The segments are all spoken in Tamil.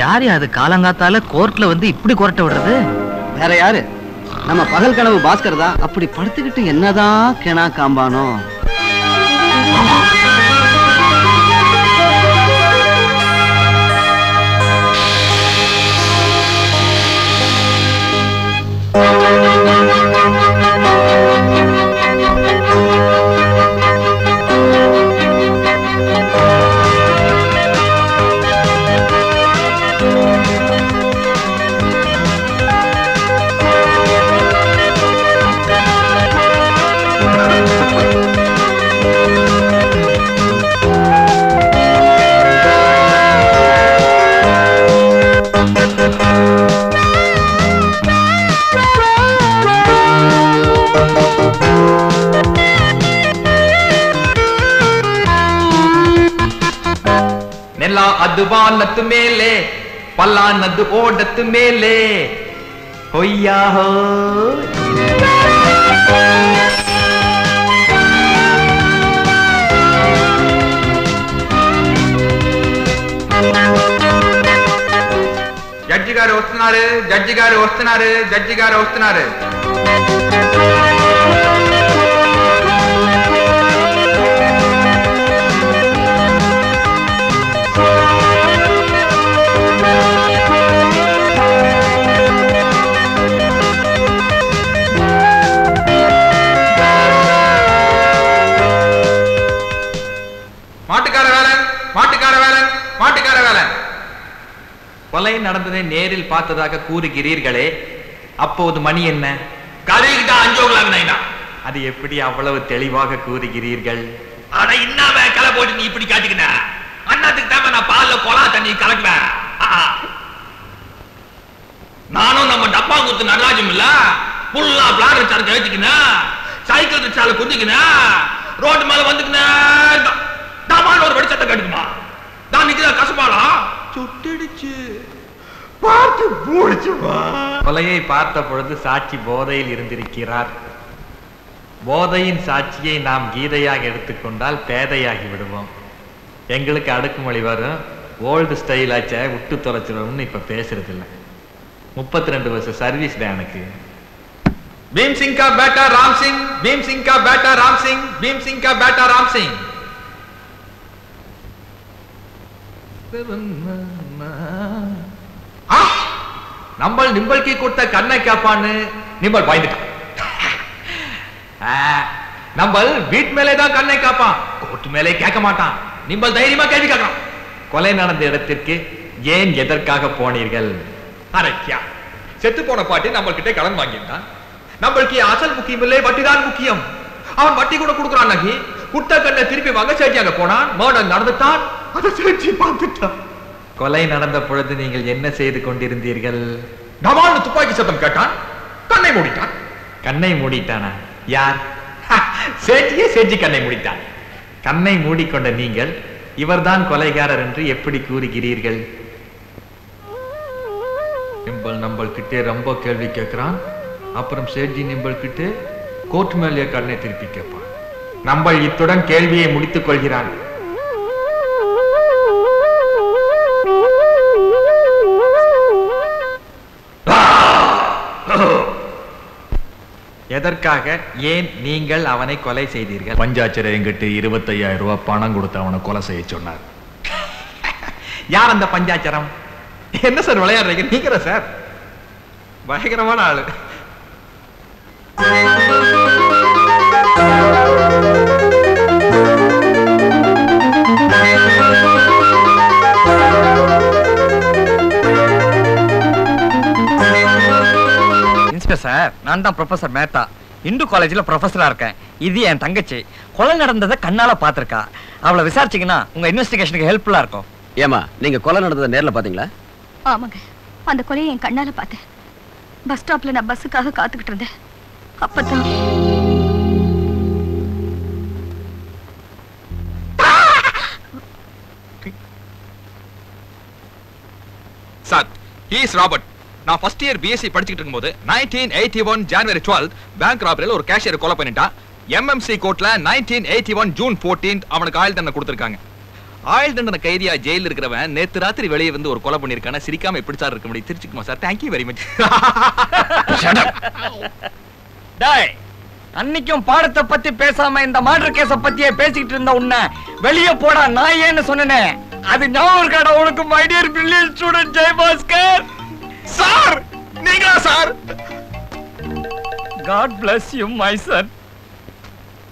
யாரு அது காலங்காத்தால கோர்ட்ல வந்து இப்படி கொரட்ட விடுறது? வேற யாரு? நம்ம பகல் கனவு பாஸ்கர் தான். அப்படி படுத்துக்கிட்டு என்னதான் கேனா காம்பானோ. ಅದುವಾನತ್ತು ಮೇಲೆ ಪಲ್ಲಾನದ್ದು ಓಡತ್ತು ಮೇಲೆ ಹೊಯ್ಯಾ ಹೋ జడ్జి గారు వస్తున్నారు జడ్జి గారు వస్తున్నారు జడ్జి గారు వస్తున్నారు கொலை நடந்ததை நேரில் பார்த்ததாக கூறுகிறீர்களே, அப்போது மணி என்ன? அது எப்படி அவ்வளவு தெளிவாக கூறுகிறீர்கள்? களை போட்டு நீ இப்படி காட்டிக்கிட்ட அண்ணாத்துக்கு தான் நான் பால்ல கொலா தண்ணி கலக்குவேன். நானும் நம்ம டப்பா குத்து நடராஜம் இல்ல புல்லா பிளாட் ரிச்சால கழிச்சுக்கினா சைக்கிள் ரிச்சால குந்திக்கினா ரோட்டு மேல வந்துக்கினா ஒரு வெடிச்சத்தை கட்டுக்குமா தான் நிக்கிறா கசப்பாளா சுட்டிடுச்சு பார்த்து பூடிச்சுமா. கொலையை பார்த்த பொழுது சாட்சி போதையில் இருந்திருக்கிறார். போதையின் சாட்சியை நாம் கீதையாக எடுத்துக்கொண்டால் பேதையாகி விடுவோம். எங்களுக்கு அடுக்குமொழி வரும். ஓல்டு ஸ்டைல் ஆச்ச விட்டு தொலைச்சிடும்னு இப்ப பேசுறது இல்லை. 32 வருஷம் சர்வீஸ் தான் எனக்கு. பீம் சிங் கா பேட்டா ராம் சிங், பீம் சிங் கா பேட்டா ராம் சிங், பீம் சிங் கா பேட்டா ராம் சிங். நம்ம நிம்பல்கி கொடுத்த கண்ணை காப்பான்னு நிம்பல் பயந்துட்டான். நம்ம வீட்டு மேலேதான் கண்ணை காப்பான், கோர்ட் மேலே கேட்க மாட்டான். நிம்பல் தைரியமா கேள்வி கேட்கலாம். கொலை நடந்த இடத்திற்கு ஏன் எதற்காக போனீர்கள்? அரக்கியா செத்து போன பாட்டி நம்ம கிட்ட கடன் வாங்கிட்டான். நம்மளுக்கு அசல் முக்கியம் இல்லை, வட்டிதான் முக்கியம். அவன் வட்டி கூட கொடுக்குறான். நகி குட்ட கண்ணை திருப்பி வாங்க சேச்சியாக போனான். மர்டர் நடந்துட்டான், அதை சேச்சி பார்த்துட்டான். கொலை நடந்த பொழுது நீங்கள் என்ன செய்து கொண்டிருந்தீர்கள்? டமால்னு துப்பாக்கி சத்தம் கேட்டான், கண்ணை மூடிட்டான். கண்ணை மூடிட்டானா? யார்? சேச்சியே சேச்சி கண்ணை மூடிட்டான். கண்ணை மூடிக்கொண்ட நீங்கள் இவர்தான் கொலைகாரர் என்று எப்படி கூறுகிறீர்கள்? நிம்பல் நம்பல் கிட்டே ரொம்ப கேள்வி கேட்கிறான். அப்புறம் சேட்ஜி நிம்பல் கிட்டே கோர்ட் மேலே கண்ணை திருப்பி கேட்பான். நம்பல் இத்துடன் கேள்வியை முடித்துக் கொள்கிறான். எதற்காக ஏன் நீங்கள் அவனை கொலை செய்தீர்கள்? பஞ்சாச்சரம் என்கிட்ட 25,000 ரூபாய் பணம் கொடுத்து அவனை கொலை செய்ய சொன்னார். யார் அந்த பஞ்சாச்சரம்? என்ன சார் விளையாடுறீங்க? நீங்கிற சார் பயங்கரமான ஆளு. சார், நான் தான் ப்ரொஃபசர் மேத்தா. இந்து காலேஜ்ல ப்ரொஃபஸரா இருக்கேன். இது என் தங்கச்சி. கொலை நடந்ததை கண்ணால பாத்திருக்கா. அவளை விசாரிச்சீங்கன்னா உங்க இன்வெஸ்டிகேஷனுக்கு ஹெல்ப்ஃபுல்லா இருக்கும். ஏமா, நீங்க கொலை நடந்ததை நேர்ல பாத்தீங்களா? ஆமாங்க, அந்த கொலையை என் கண்ணால பார்த்தேன். பஸ் ஸ்டாப்ல நான் பஸ்ஸுக்காக காத்துக்கிட்டு இருந்தேன். அப்பதான் சார், he is Robert. நான் ஃபர்ஸ்ட் இயர் பிஎஸ்சி படிச்சிட்டு இருக்கும்போது 1981 ஜனவரி 12 பேங்க் ராபரியில ஒரு கேஷியர் கொலை பண்ணிட்டான். எம்எம்சி கோர்ட்ல 1981 ஜூன் 14 அவனுக்கு ஆயுள் தண்டனை கொடுத்திருக்காங்க. ஆயுள் தண்டனை கைதியா ஜெயில இருக்கிறவன் நேத்து ராத்திரி வெளியே வந்து ஒரு கொலை பண்ணிருக்கான சிரிக்காம எப்படி சார் இருக்க முடியும்? திருச்சிக்குமா சார்? Thank you very much. டேய், அன்னைக்கும் பாடத்தை பத்தி பேசாம இந்த மர்டர் கேஸ பத்தியே பேசிக்கிட்டு இருந்த உன்னை வெளியே போடா நான் ஏன்னு சொன்னேனே, அது ஞாபகம் இருக்காடா உனக்கு? My dear brilliant student Jayabhaskar. Sir நீங்களா sir? God bless you my son.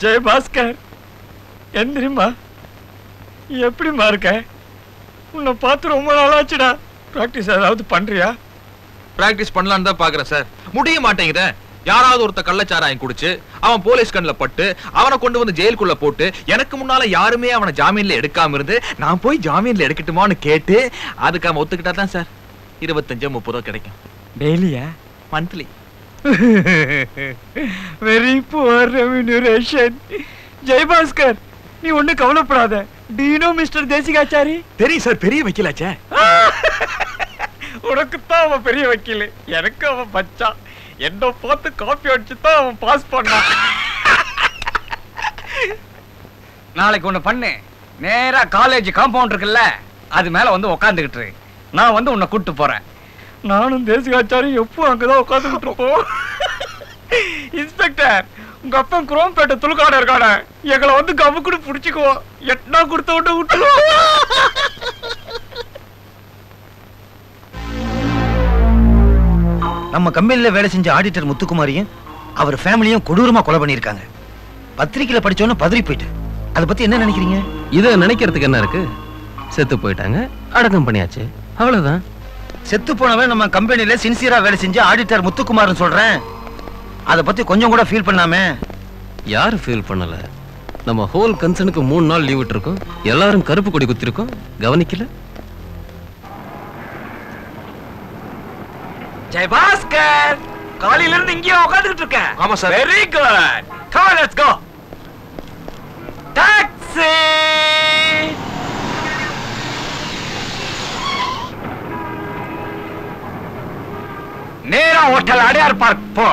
Jayabhaskar, எந்திரிமா. எப்படிமா இருக்க? உன்னை பார்த்து ரொம்ப நாளாச்சுடா. பிராக்டிஸ் ஏதாவது பண்றியா? பிராக்டிஸ் பண்ணலான்னு தான் பாக்குறேன் சார். முடிய மாட்டேங்குதே. யாராவது ஒருத்த கள்ளச்சாராயம் குடிச்சு அவன் போலீஸ் கண்ணில் பட்டு அவனை கொண்டு வந்து ஜெயிலுக்குள்ள போட்டு எனக்கு முன்னால யாருமே அவனை ஜாமீன்ல எடுக்காம இருந்து நான் போய் ஜாமீன்ல எடுக்கட்டுமான்னு கேட்டு அதுக்கு அவன் ஒத்துக்கிட்டா தான் சார் 25-30 கிடைக்கும். டெய்லியா? Monthly. Very poor remuneration. Jayabhaskar, நீ ஒண்ணு கவலைப்படாத. Do you know Mr. Desikachari? தெரியும் சார், பெரிய வக்கீலாச்சே. உனக்கு தான் அவன் பெரிய வக்கீல், எனக்கு அவன் பச்சா. என்ன பார்த்து காப்பி அடிச்சு தான் அவன் பாஸ் பண்ணான். நாளைக்கு ஒண்ணு பண்ணு, நேரா காலேஜ் காம்பவுண்ட் இருக்குல்ல அது மேல வந்து உக்காந்துக்கிட்டு நான் வந்து உன்னை கூட்டு போறேன். நானும் தேசிகாச்சாரி எப்போ அங்கதான் உட்காந்துக்கிட்டு இருப்போம். இன்ஸ்பெக்டர், உங்க அப்பா குரோம்பேட்டை துளுக்காட இருக்கான, எங்களை வந்து கமுக்குடு புடிச்சுக்குவோம். எட்டனா கொடுத்த விட்டு விட்டுருவோம். நம்ம கம்பெனில வேலை செஞ்ச ஆடிட்டர் முத்துக்குமாரியும் அவர் ஃபேமிலியும் கொடூரமா கொலை பண்ணிருக்காங்க. பத்திரிக்கையில படிச்சோன்னு பதறி போயிட்டு. அதை பத்தி என்ன நினைக்கிறீங்க? இதை நினைக்கிறதுக்கு என்ன இருக்கு? செத்து போயிட்டாங்க, அடக்கம் பண்ணியாச்சு, அவ்வளவுதான். செத்து போனவன் நம்ம கம்பெனில சின்சியரா வேலை செஞ்ச ஆடிட்டர் முத்துக்குமார்னு சொல்றேன். அதை பத்தி கொஞ்சம் கூட ஃபீல் பண்ணாமே. யாரு ஃபீல் பண்ணல? நம்ம ஹோல் கன்சர்னுக்கு 3 நாள் லீவ் விட்டுருக்கோம். எல்லாரும் கருப்பு கொடி குத்திருக்கோம், கவனிக்கல. ஜெயபாஸ்கர், காலையில இருந்து இங்கேயே உட்கார்ந்துட்டு இருக்க. ஆமா sir. Very good. Come on, let's go. Taxi. நேரா ஹோட்டல் அடையார் பார்க் போ.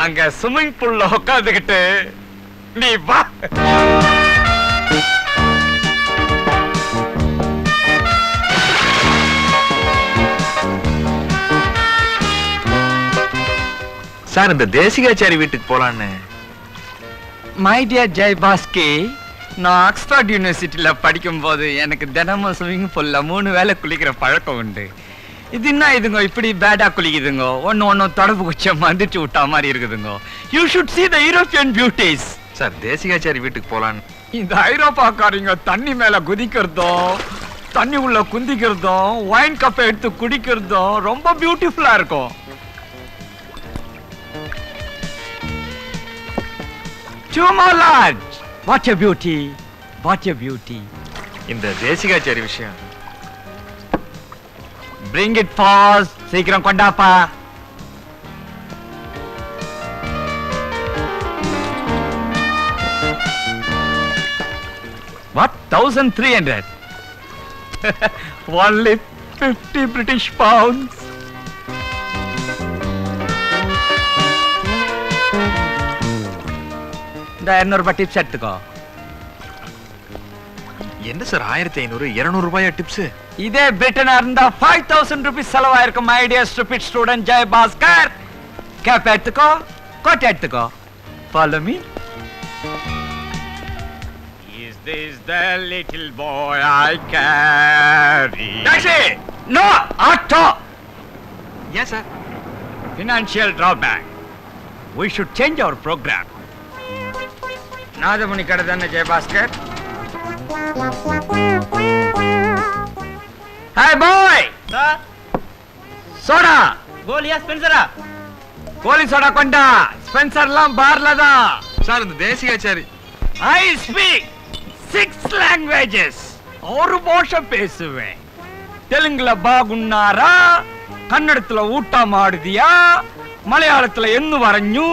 அங்க ஸ்விமிங் பூல்ல உட்கார்ந்துகிட்டு நீ வா. சார் இந்த தேசிகாச்சாரி வீட்டுக்கு போலான்னு. மை டியர் ஜெயபாஸ்கி, நான் ஆக்ஸ்போர்ட் யூனிவர்சிட்டியில படிக்கும் போது எனக்கு தினமும் ஸ்விமிங் பூல்ல 3 வேளை குளிக்கிற பழக்கம் உண்டு. இது என்ன இதுங்க இப்படி பேடா குளிக்குதுங்க? ஒன்னு தொடர்பு குச்ச மந்திச்சு விட்டா மாதிரி இருக்குதுங்க. You should see the European beauties. Sir Desikachari வீட்டுக்கு போலான்னு. இந்த ஐரோப்பாக்காரங்க தண்ணி மேல குதிக்கிறதும் தண்ணி உள்ள குந்திக்கிறதும் வைன் கப்பை எடுத்து குடிக்கிறதும் ரொம்ப பியூட்டிஃபுல்லா இருக்கும். Chumo Lodge. What a beauty. What a beauty. இந்த தேசிகாச்சாரி விஷயம். Bring it fast. சீக்கிரம் கொண்டாப்பா. What? 1300? Only 50 British pounds. இந்த 200 ரூபாய் டிப்ஸ் எடுத்துக்கோ. என்ன சார் 1500 200 ரூபாயா டிப்ஸ்? இதே பிரிட்டனா இருந்தா 5000 rupees செலவாயிருக்கும். My dear stupid student Jayabhaskar, cap எடுத்துக்கோ, கோட் எடுத்துக்கோ. Follow me. Is this the little boy I carry? Taxi! No, auto. Yes sir. Financial drawback. We should change our program. Nathamuni கடை தானே ஜெயபாஸ்கர்? Hey boy! சோடா கோலியா ஸ்பென்சரா? கோலி சோடா கொண்டா. ஸ்பென்சர்லாம் பார்ல தான். சார் இந்த தேசிகாச்சாரி. I speak 6 languages. ஒரு பாஷை பேசுவேன். தெலுங்குல பாகுன்னாரா, கன்னடத்துல ஊட்டா மாடுதியா, மலையாளத்துல என்ன வரைஞ்சு,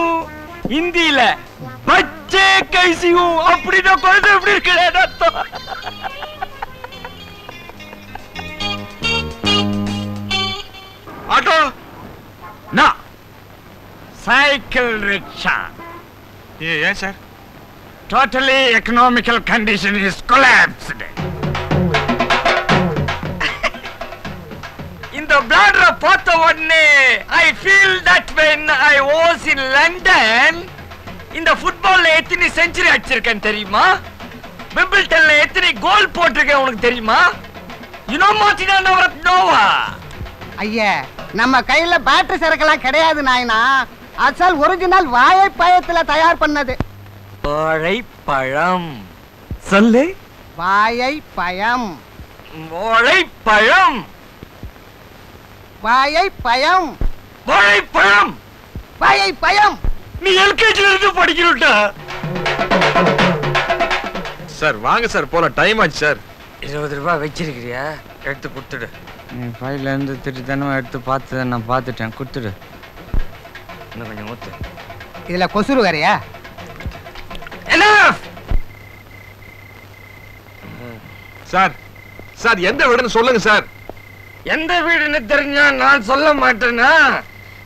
ஹிந்தியில பச்சே கைசியூ அப்படின்னா குழந்தை எப்படி இருக்கிறேன். ஆட்டோ நா சைக்கிள் ரிக்ஷா. ஏன் sir? Totally economical condition is collapsed. பேசுடு. இந்த பிளாடரை பார்த்த உடனே I feel that when I was in London, இந்த ஃபுட்பால்ல எத்தனை செஞ்சுரி அடிச்சிருக்கேன் தெரியுமா? விம்பிள்டன்ல எத்தனை கோல் போட்டிருக்கேன் உனக்கு தெரியுமா? You know Martina Navratnova? ஐயா, நம்ம கையில பேட்டரி சரக்கெல்லாம் கிடையாது நாயனா. அசல் ஒரிஜினல் வாழைப்பழத்துல தயார் பண்ணது. வாழைப்பழம் சொல்லு. வாழைப்பழம். வாழைப்பழம். வாழைப்பழம். வாழைப்பழம். வாழைப்பழம். நீ எல்கேஜில இருந்து படிக்கிறா? சார் வாங்க சார், போல டைம் ஆச்சு சார். 20 ரூபாய் வச்சிருக்கிறியா? எடுத்து கொடுத்துடு. நீ ஃபைல்ல இருந்து திருத்தனமா எடுத்து பார்த்து நான் பார்த்துட்டேன். கொடுத்துடு. இன்னும் கொஞ்சம் ஊத்து. இதுல கொசுறு வேறையா? சார் சார் எந்த வீடுன்னு சொல்லுங்க சார். எந்த வீடுன்னு தெரிஞ்சா நான் சொல்ல மாட்டேனா?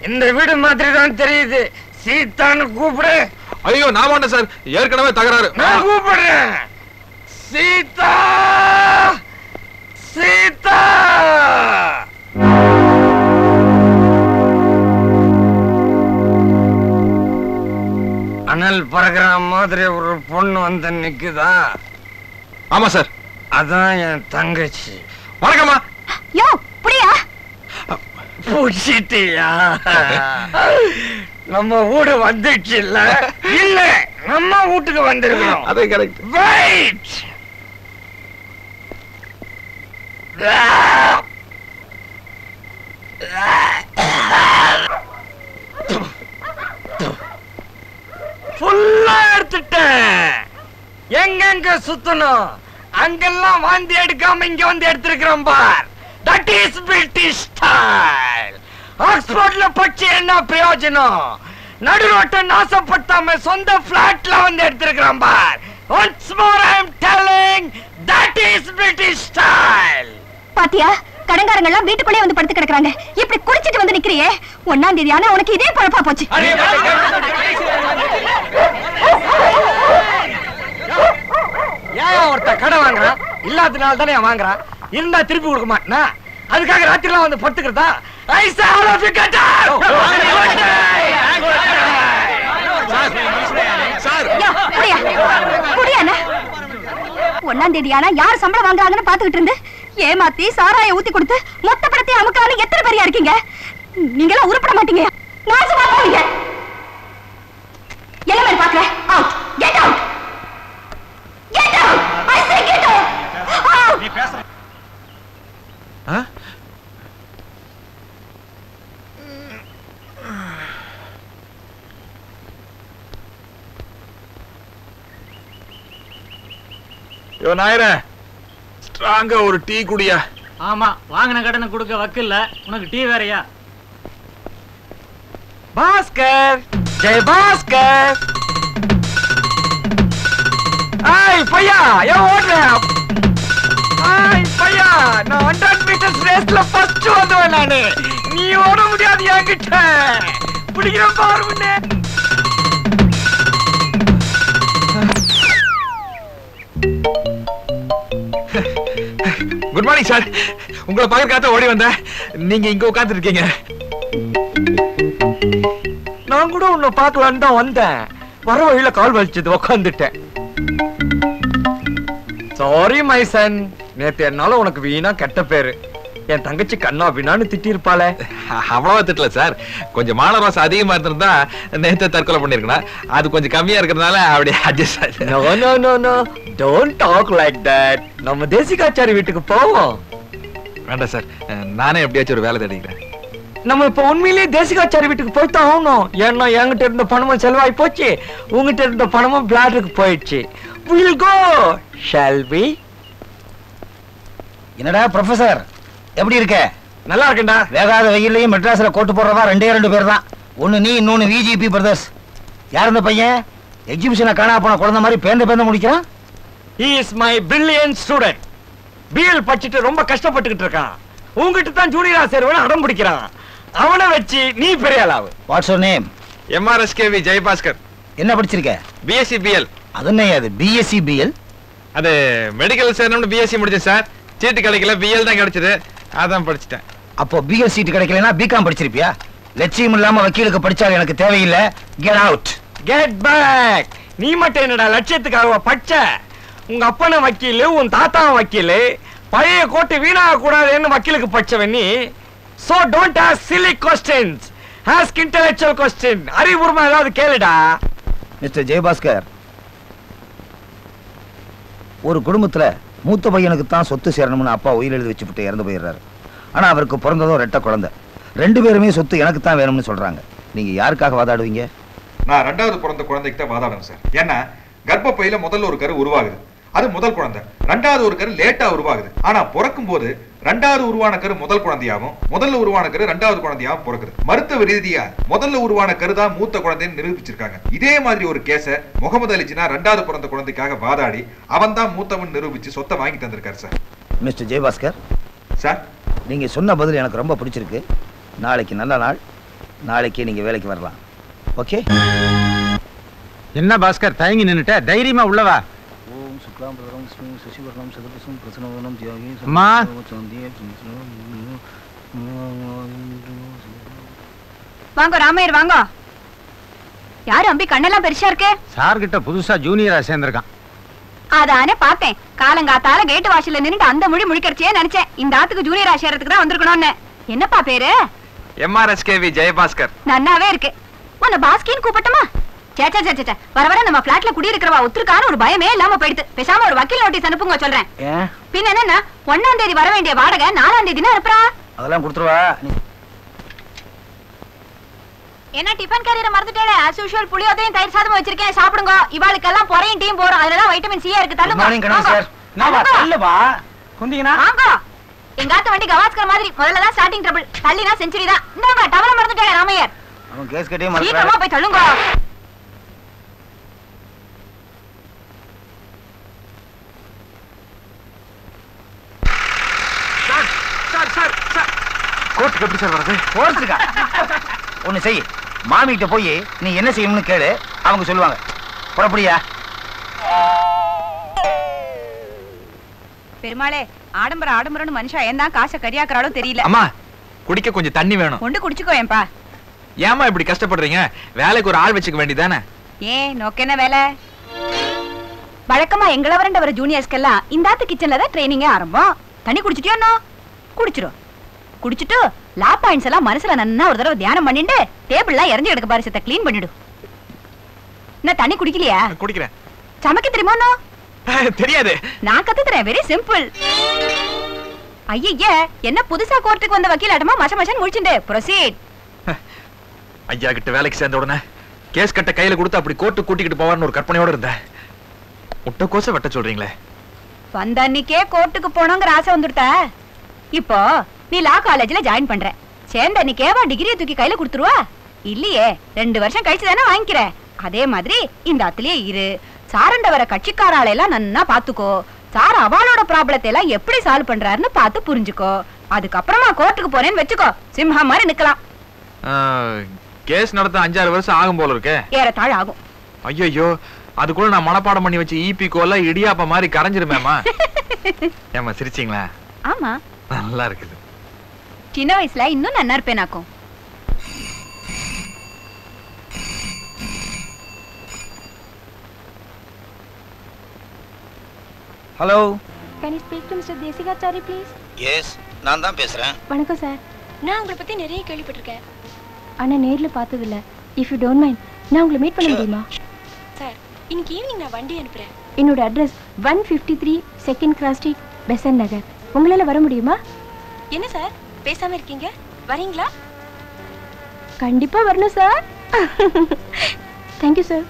இந்த வீடு மாதிரி தான் தெரியுது. சீதான்னு கூப்பிடு. ஐயோ நான் மாட்டேன் சார், ஏற்கனவே தகராறு. நான் கூப்பிடுறேன். சீதா, சீதா. அனல் பறக்கிற மாதிரி ஒரு பொண்ணு வந்து நிக்குதா? ஆமா சார். அதான் என் தங்கச்சி. வணக்கம்மா. யோ புடியா? புடிச்சிட்டியா? நம்ம வீடு வந்துச்சு இல்ல? இல்ல, நம்ம வீட்டுக்கு வந்திருக்கோம். அதே கரெக்ட். வெயிட். ஃபுல்லா எடுத்துட்டேன். எங்கெங்க சுத்தணும் அங்கெல்லாம் வாந்தி எடுக்காம இங்க வந்து எடுத்திருக்கிறோம் பார். That is British style. ஆக்ஸ்போர்ட்ல படிச்சு என்ன பிரயோஜனம்? நடு ரோட்டை நாசப்படுத்தாம சொந்த பிளாட்ல வந்து எடுத்திருக்கிறோம் பார். Once more I am telling, that is British style. பாத்தியா, கடங்காரங்க எல்லாம் வீட்டுக்குள்ளே வந்து படுத்து கிடக்குறாங்க. இப்படி குடிச்சிட்டு வந்து நிக்கிறியே, 1ஆம் தேதி ஆனா உனக்கு இதே பழப்பா போச்சு. ஏன் ஒருத்த கடை வாங்குறான்? இல்லாதனால தானே வாங்குறான். இருந்தா திருப்பி கொடுக்க மாட்டேனா? அதுக்காக ராத்திரிலாம் வந்து படுத்துக்கிறதா? I say all of you get out. Sir யோ, புடியா? புடியாண்ணா? 1ஆம் தேதி ஆனா யார் சம்பளம் வாங்குறாங்கன்னு பாத்துக்கிட்டு இருந்து ஏமாத்தி சாராய ஊத்தி கொடுத்து மொத்த படத்தை அமுக்கான்னு எத்தனை பேரியா இருக்கீங்க? நீங்க எல்லாம் உருப்பட மாட்டீங்க. நாசமா போவீங்க. என்ன மாதிரி பாக்கல? Out. Get out. Get out. I say get out. நீ பேச. யோ நாயரே, ஸ்ட்ராங்கா ஒரு டீ குடியா. ஆமா, வாங்கின கடனை கொடுக்க வக்கில்ல, உனக்கு டீ வேறயா? பாஸ்கர், ஜெய் பாஸ்கர். ஐய் பையா, ஏன் ஓடுற? ஐய் பையா, நான் 100 மீட்டர்ஸ் ரேஸ்ல ஃபர்ஸ்ட் வந்தவன் நானு. நீ ஓட முடியாது என்கிட்ட. பிடிக்கிற பாரு முன்னே. Good morning sir. உங்களை பார்க்கறதுக்காக ஓடி வந்தேன். நீங்க இங்க உட்கார்ந்து இருக்கீங்க. நான் கூட உன்னை பார்க்கலான்னு தான் வந்தேன். வர வழியில கால் வலிச்சது, உட்காந்துட்டேன். சாரி மை சன், நேத்து என்னால உனக்கு வீணா கெட்ட பேரு. என் தங்கச்சி கண்ணா பின்னான்னு திட்டி இருப்பாளே. அவ்வளவா திட்டல சார். கொஞ்சம் மானரோசம் அதிகமா இருந்திருந்தா நேத்து தற்கொலை பண்ணிருக்கணும். அது கொஞ்சம் கம்மியா இருக்கிறதுனால அப்படியே அட்ஜஸ்ட் ஆயிடுச்சு. No no no no, don't talk like that. நம்ம தேசிகாச்சாரி வீட்டுக்கு போவோம். வேண்டாம் சார், நானே எப்படியாச்சும் ஒரு வேலை தேடிக்கிறேன். நம்ம இப்ப உண்மையிலேயே தேசிகாச்சாரி வீட்டுக்கு போய்தான் ஆகணும். ஏன்னா என்கிட்ட இருந்த பணமும் செலவாய் போச்சு, உங்ககிட்ட இருந்த பணமும் பிளாடருக்கு போயிடுச்சு. We'll go, shall we? என்னடா ப்ரொஃபசர், எப்படி இருக்க? நல்லா இருக்கேன்டா. வேகாத வெயிலையும் மெட்ராஸ்ல கோட்டு போடுறதா 2 பேர் தான். ஒன்னு நீ, இன்னொன்னு விஜிபி பிரதர்ஸ். யார் இந்த பையன்? எக்ஸிபிஷனை காணா போன குழந்தை மாதிரி பேந்த முடிக்கிறான். He is my brilliant student. BL படிச்சிட்டு ரொம்ப கஷ்டப்பட்டுக்கிட்டு இருக்கான். உங்ககிட்ட தான் ஜூனியரா சேருவேன்னு அடம் பிடிக்கிறான். அவனை வச்சு நீ பெரிய ஆளாவு. What's your name? MRSKV Jayabhaskar. என்ன படிச்சிருக்க? BSc BL. அது என்ன அது? BSc BL? அது மெடிக்கல் சேரணும்னு பிஎஸ்சி முடிச்சேன் சார். சீட்டு கிடைக்கல, பிஎல் தான் கிடைச்சது. அதான் படிச்சுட்டேன். அப்போ பிஎல் சீட் கிடைக்கலனா பிகாம் படிச்சிருப்பியா? லட்சியம் இல்லாம வக்கீலுக்கு படிச்சாலும் எனக்கு தேவையில்லை. Get out. Get back. நீ மட்டும் என்னடா லட்சியத்துக்காக படிச்ச? உங்க அப்பன வக்கீல், உன் தாத்தா வக்கீல். பழைய கோட்டு வீணாக கூடாதுன்னு வக்கீலுக்கு படிச்சவன் நீ. So don't ask silly questions. Ask intellectual question. அறிவுபூர்வமா ஏதாவது கேளுடா. மிஸ்டர் ஜெயபாஸ்கர், ஒரு குடும்பத்துல மூத்த பையனுக்கு தான் சொத்து சேரணும்னு அப்பா உயிர் எழுதி வச்சுட்டு இறந்து போயிடுறாரு. ஆனா அவருக்கு பிறந்ததும் ரெட்ட குழந்தை. 2 பேருமே சொத்து எனக்கு தான் வேணும்னு சொல்றாங்க. நீங்க யாருக்காக வாதாடுவீங்க? நான் 2வது பிறந்த குழந்தைக்கு தான் வாதாடுறேன் சார். ஏன்னா கர்ப்பப்பையில முதல்ல ஒரு கரு உருவாகுது, அது முதல் குழந்தை. 2வது ஒரு கரு லேட்டா உருவாகுது. ஆனா பிறக்கும் போது 2வது உருவான கரு முதல் குழந்தையாவும், முதல்ல உருவான கரு 2வது குழந்தையாவும் பிறக்குது. மருத்துவ ரீதியா முதல்ல உருவான கரு தான் மூத்த குழந்தைன்னு நிரூபிச்சிருக்காங்க. இதே மாதிரி ஒரு கேஸ முகமது அலி ஜின்னா 2வது பிறந்த குழந்தைக்காக வாதாடி அவன் தான் மூத்தவன் நிரூபிச்சு சொத்தை வாங்கி தந்திருக்காரு சார். மிஸ்டர் ஜெயபாஸ்கர் சார், நீங்க சொன்ன பதில் எனக்கு ரொம்ப பிடிச்சிருக்கு. நாளைக்கு நல்ல நாள். நாளைக்கு நீங்க வேலைக்கு வரலாம். ஓகே? என்ன பாஸ்கர் தயங்கி நின்னுட்ட? தைரியமா உள்ளவா. அம்மா, வாங்க ராமையர் வாங்க. யாரு அம்பி கண்ணெல்லாம் பெருசா இருக்கு? சார் கிட்ட புதுசா ஜூனியரா சேர்ந்திருக்கான். அதானே பார்த்தேன். காலங்காத்தால கேட்டு வாசல்ல நின்னுட்டு அந்த மொழி முழிக்கிறச்சே நினைச்சேன் இந்த ஆத்துக்கு ஜூனியரா சேர்றதுக்கு தான் வந்திருக்கணும்னு. என்னப்பா பேரு? MRSKV ஜெயபாஸ்கர். நன்னாவே இருக்கு. உன்னை பாஸ்கின்னு கூப்பிட்டமா? சேச்சா சேச்சா, வர வர நம்ம பிளாட்ல குடியிருக்கிறவா ஒத்துருக்கான ஒரு பயமே இல்லாம போயிடுது. பேசாம ஒரு வக்கீல் நோட்டீஸ் அனுப்புங்க சொல்றேன். பின்ன என்ன, 1ஆம் தேதி வர வேண்டிய வாடகை 4ஆம் தேதி அனுப்புறா. அதெல்லாம் கொடுத்துருவா. என்ன டிபன் கேரியரை மறந்துட்டேன். as usual புளியோதரையும் தயிர் சாதமும் வச்சிருக்கேன், சாப்பிடுங்க. இவாளுக்கெல்லாம் பொறையும் டீம் போறோம். அதுலதான் வைட்டமின் சி இருக்கு. தள்ளுங்க. Morning Ganesh sir. நான் தள்ளுவா. குந்திங்கனா வாங்க. எங்காத்த வண்டி கவாஸ்கர் மாதிரி முதல்ல தான் ஸ்டார்டிங் ட்ரபிள். தள்ளினா செஞ்சுரி தான். இந்தாங்க டவல மறந்துட்டேன் ராமையர். அவன் கேஸ் கட்டே மறந்துட்டா. சீக்கிரமா போய் தள்ளுங்க. கோர்ட்டுக்கு எப்படி சார் வரது? கோர்ட்டுக்கா? ஒண்ணு செய், மாமி கிட்ட போய் நீ என்ன செய்யணும்னு கேளு, அவங்க சொல்லுவாங்க. புறப்படியா? பெருமாளே, ஆடம்பரம்னு மனுஷா ஏன் தான் காசை கரியாக்குறாளோ தெரியல. அம்மா, குடிக்க கொஞ்சம் தண்ணி வேணும். கொண்டு குடிச்சுக்கோ. ஏன்பா ஏமா இப்படி கஷ்டப்படுறீங்க? வேலைக்கு ஒரு ஆள் வச்சுக்க வேண்டியதானே? ஏன் நோக்கென்ன வேலை? வழக்கமா எங்களை வரண்ட வர ஜூனியர்ஸ்க்கெல்லாம் இந்த ஆத்து கிச்சன்ல தான் ட்ரைனிங்கே ஆரம்பம். தண்ணி குடிச்சிட்டியோன்னோ? குடிச்சிரும். குடிச்சிட்டு லா பாயிண்ட்ஸ் எல்லாம் மனசுல நன்னா ஒரு தடவை தியானம் பண்ணிட்டு டேபிள்லாம் இறஞ்சி கிடக்க பாரு, சத்த க்ளீன் பண்ணிடு. என்ன தண்ணி குடிக்கலையா? குடிக்கிறேன். சமைக்க தெரியுமோனோ? தெரியாது. நான் கத்து தரேன். Very simple. ஐயே, என்ன புதுசா கோர்ட்டுக்கு வந்த வக்கீல் ஆட்டமா மச மசன் முடிச்சுட்டு ப்ரொசீட். ஐயா கிட்ட வேலைக்கு சேர்ந்த உடனே கேஸ் கட்ட கையில கொடுத்து அப்படி கோர்ட்டு கூட்டிக்கிட்டு போவார்னு ஒரு கற்பனையோட இருந்தேன். முட்டைக்கோச வெட்ட சொல்றீங்களே. வந்த அன்னைக்கே கோர்ட்டுக்கு போனோங்கிற ஆசை வந்துடுதா? இப்போ நீ லா காலேஜ்ல ஜாயின் பண்ற. சேர்ந்த அன்னைக்கேவா டிகிரியை தூக்கி கையில கொடுத்துருவா? இல்லையே, 2 வருஷம் கழிச்சு தானே வாங்கிக்கிற. அதே மாதிரி இந்த ஆத்துலயே இரு. சாரண்ட வர கட்சிக்காராலையெல்லாம் நன்னா பாத்துக்கோ. சார் அவளோட ப்ராப்ளத்தை எல்லாம் எப்படி சால்வ் பண்றாருன்னு பார்த்து புரிஞ்சுக்கோ. அதுக்கப்புறமா கோர்ட்டுக்கு போறேன்னு வச்சுக்கோ, சிம்ஹா மாதிரி நிக்கலாம். கேஸ் நடத்த 5-6 வருஷம் ஆகும் போல இருக்கே. ஏறத்தாழ ஆகும். ஐயோ, அதுக்குள்ள நான் மனப்பாடம் பண்ணி வச்சு ஈபி கோல இடியாப்ப மாதிரி கரைஞ்சிருமேமா. ஏமா சிரிச்சீங்களா? ஆமா, நல்லா இருக்குது. சின்ன வயசுல இன்னும் நன்னா இருப்பேனாக்கும். Hello. Can you speak to Mr. Desikachari please? Yes, நான் தான் பேசுறேன். வணக்கம் சார். நான் உங்களை பத்தி நிறைய கேள்விப்பட்டிருக்கேன். ஆனா நேர்ல பார்த்தது இல்ல. If you don't mind, நான் உங்களை மீட் பண்ண முடியுமா? சார், இன்னைக்கு ஈவினிங் நான் வண்டி அனுப்புறேன். என்னோட address 153 2nd Cross Street, Besant Nagar. உங்களால வர முடியுமா? என்ன சார் பேசாம இருக்கீங்க? வரீங்களா? கண்டிப்பா வரணும் sir. Thank you sir.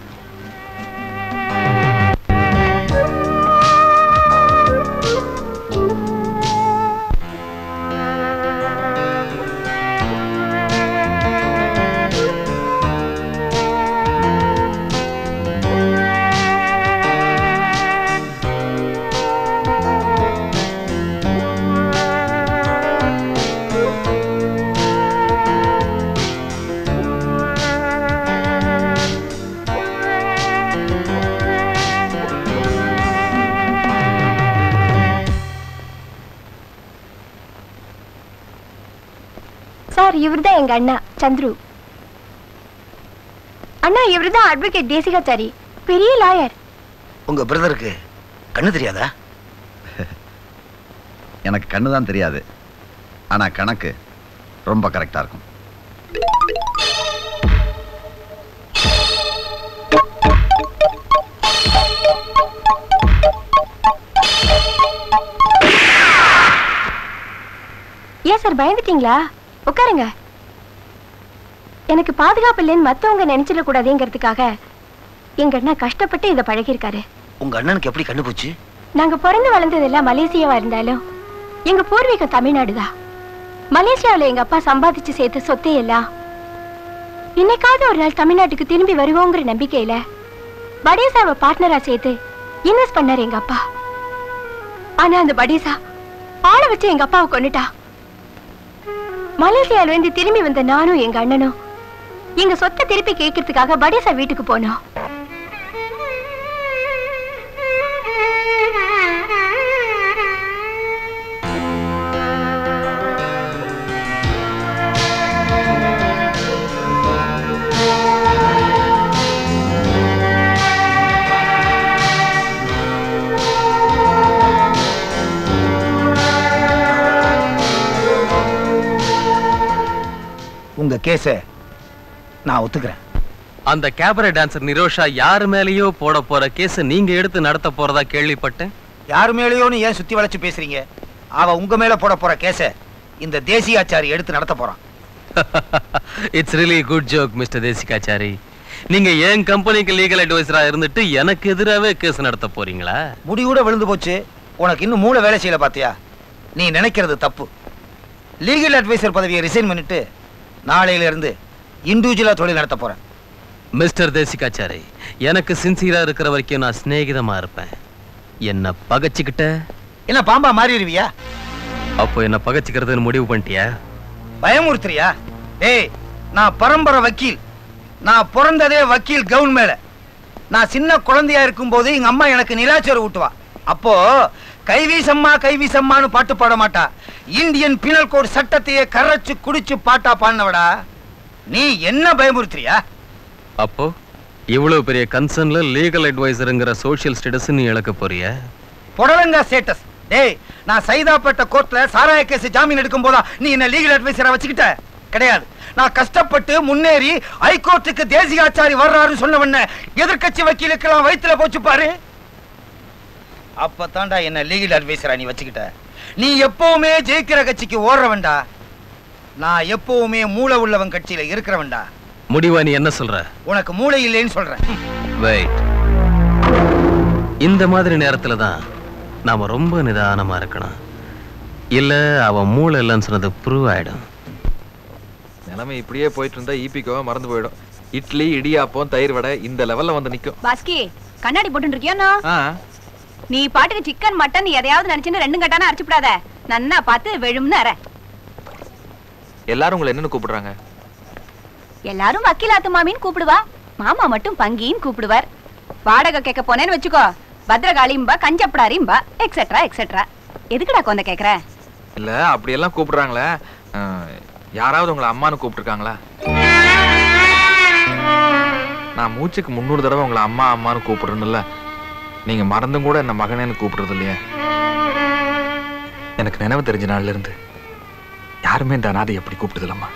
Sir இவர்தான் எங்க அண்ணா சந்துரு. அண்ணா இவர்தான் அட்வொகேட் தேசிகாச்சாரி, பெரிய லாயர். உங்க பிரதருக்கு கண்ணு தெரியாதா? எனக்கு கண்ணு தான் தெரியாது, ஆனா கணக்கு ரொம்ப கரெக்டா இருக்கும். ஏன் சார் பயந்துட்டீங்களா? உட்காருங்க. எனக்கு பாதுகாப்பு இல்லைன்னு மத்தவங்க நினைச்சிட கூடாதுங்கிறதுக்காக எங்க அண்ணா கஷ்டப்பட்டு இதை பழகிருக்காரு. உங்க அண்ணனுக்கு எப்படி கண்ணு போச்சு? நாங்க பிறந்து வளர்ந்ததெல்லாம் மலேசியாவா இருந்தாலும் எங்க பூர்வீகம் தமிழ்நாடுதான். மலேசியாவில எங்க அப்பா சம்பாதிச்சு சேர்த்த சொத்தை எல்லாம் இன்னைக்காவது ஒரு நாள் தமிழ்நாட்டுக்கு திரும்பி வருவோங்கிற நம்பிக்கையில படேசாவை பார்ட்னரா சேர்த்து இன்வெஸ்ட் பண்ணாரு எங்க அப்பா. ஆனா அந்த படேசா ஆளை வச்சு எங்க அப்பாவை கொன்னுட்டா. மலேசியால இருந்து திரும்பி வந்த நானும் எங்க அண்ணனும் எங்க சொத்தை திருப்பி கேட்கறதுக்காக படேசா வீட்டுக்கு போனோம். உங்க கேஸ நான் ஒத்துக்கிறேன். அந்த கேபரே டான்சர் நிரோஷா யாரு மேலேயோ போட போற கேஸ் நீங்க எடுத்து நடத்த போறதா கேள்விப்பட்டேன். யாரு மேலேயோன்னு ஏன் சுத்தி வளைச்சு பேசுறீங்க? அவ உங்க மேல போட போற கேஸ இந்த தேசிகாச்சாரி எடுத்து நடத்த போறான். It's really good joke mister Desikachari. நீங்க என் கம்பெனிக்கு லீகல் அட்வைசரா இருந்துட்டு எனக்கு எதிராவே கேஸ் நடத்த போறீங்களா? முடிவுட விழுந்து போச்சு. உனக்கு இன்னும் மூளை வேலை செய்யல பாத்தியா? நீ நினைக்கிறது தப்பு. லீகல் அட்வைசர் பதவியை ரிசைன் பண்ணிட்டு நாளையில இருந்து இண்டிவிஜுவலா தொழில் நடத்த போறேன். மிஸ்டர் தேசிகாச்சாரி, எனக்கு சின்சியரா இருக்கிற வரைக்கும் நான் சிநேகிதமா இருப்பேன். என்ன பகச்சுக்கிட்ட என்ன பாம்பா மாறிடுவியா? அப்போ என்ன பகச்சுக்கிறதுன்னு முடிவு பண்ணிட்டியா? பயமுறுத்துறியா? ஏய், நான் பரம்பரை வக்கீல். நான் பிறந்ததே வக்கீல் கவுன் மேல. நான் சின்ன குழந்தையா இருக்கும் போது எங்க அம்மா எனக்கு நிலாச்சோறு ஊட்டுவா. அப்போ கைவீசம்மான்னு பாட்டு பாட மாட்டா. இந்தியன் பீனல் கோட் சட்டத்தையே கரைச்சு குடிச்சு பாட்டா பாடினவடா. நீ என்ன பயமுறுத்துறியா? அப்போ இவ்வளவு பெரிய கன்சர்ன்ல லீகல் அட்வைசர்ங்கிற சோஷியல் ஸ்டேட்டஸ் நீ இழக்க போறியா? புடலங்கா ஸ்டேட்டஸ். டேய், நான் சைதாப்பேட்ட கோர்ட்ல சாராய கேஸ் ஜாமீன் எடுக்கும் போதா நீ என்ன லீகல் அட்வைசரா வச்சுக்கிட்ட? கிடையாது. நான் கஷ்டப்பட்டு முன்னேறி ஹைகோர்ட்டுக்கு தேசிகாச்சாரி வர்றாருன்னு சொன்னவன எதிர்க்கட்சி வக்கீலுக்கெல்லாம் வயித்துல போச்சு பாரு. அப்பதான்டா என்ன லீகல் அட்வைசரா நீ வச்சுக்கிட்ட. நீ எப்பவுமே ஜெயிக்கிற கட்சிக்கு ஓடுறவன்டா. நான் எப்பவுமே மூளை உள்ளவன் கட்சியில இருக்கிறவன்டா. முடிவா நீ என்ன சொல்ற? உனக்கு மூளை இல்லைன்னு சொல்றேன். வெயிட். இந்த மாதிரி நேரத்துல தான் நாம ரொம்ப நிதானமா இருக்கணும். இல்ல அவன் மூளை இல்லைன்னு சொன்னது ப்ரூவ் ஆயிடும். நிலைமை இப்படியே போயிட்டு இருந்தா ஈபிக்கோவா மறந்து போயிடும். இட்லி, இடியாப்பம், தயிர் வடை இந்த லெவல்ல வந்து நிக்கும். பாஸ்கி, கண்ணாடி போட்டு இருக்கியா? நீ பாட்டுக்கு சிக்கன் மட்டன் எதையாவது நினைச்சுன்னு ரெண்டு கட்டான அரைச்சுப்படாத. நன்னா பார்த்து வெழும்னு அரை. எல்லாரும் உங்களை என்னன்னு கூப்பிடுறாங்க? எல்லாரும் வக்கீலாத்து மாமின்னு கூப்பிடுவா. மாமா மட்டும் பங்கின்னு கூப்பிடுவார். வாடகை கேட்க போனேன்னு வச்சுக்கோ, பத்ரகாளிம்பா, கஞ்சப்படாரிம்பா, எக்ஸெட்ரா எக்ஸெட்ரா. எதுக்குடா கொந்த கேக்குற? இல்ல அப்படி எல்லாம் கூப்பிடுறாங்களே, யாராவது உங்களை அம்மான்னு கூப்பிட்டுருக்காங்களா? நான் மூச்சுக்கு 300 தடவை உங்களை அம்மா அம்மான்னு கூப்பிடுறேன்ல, நீங்க மறந்தும் கூட என்ன மகனேன்னு கூப்பிடுறது இல்லையா? எனக்கு நினைவு தெரிஞ்ச நாள்ல இருந்து யாருமே இந்த அனாதை எப்படி கூப்பிடுதலம்மா.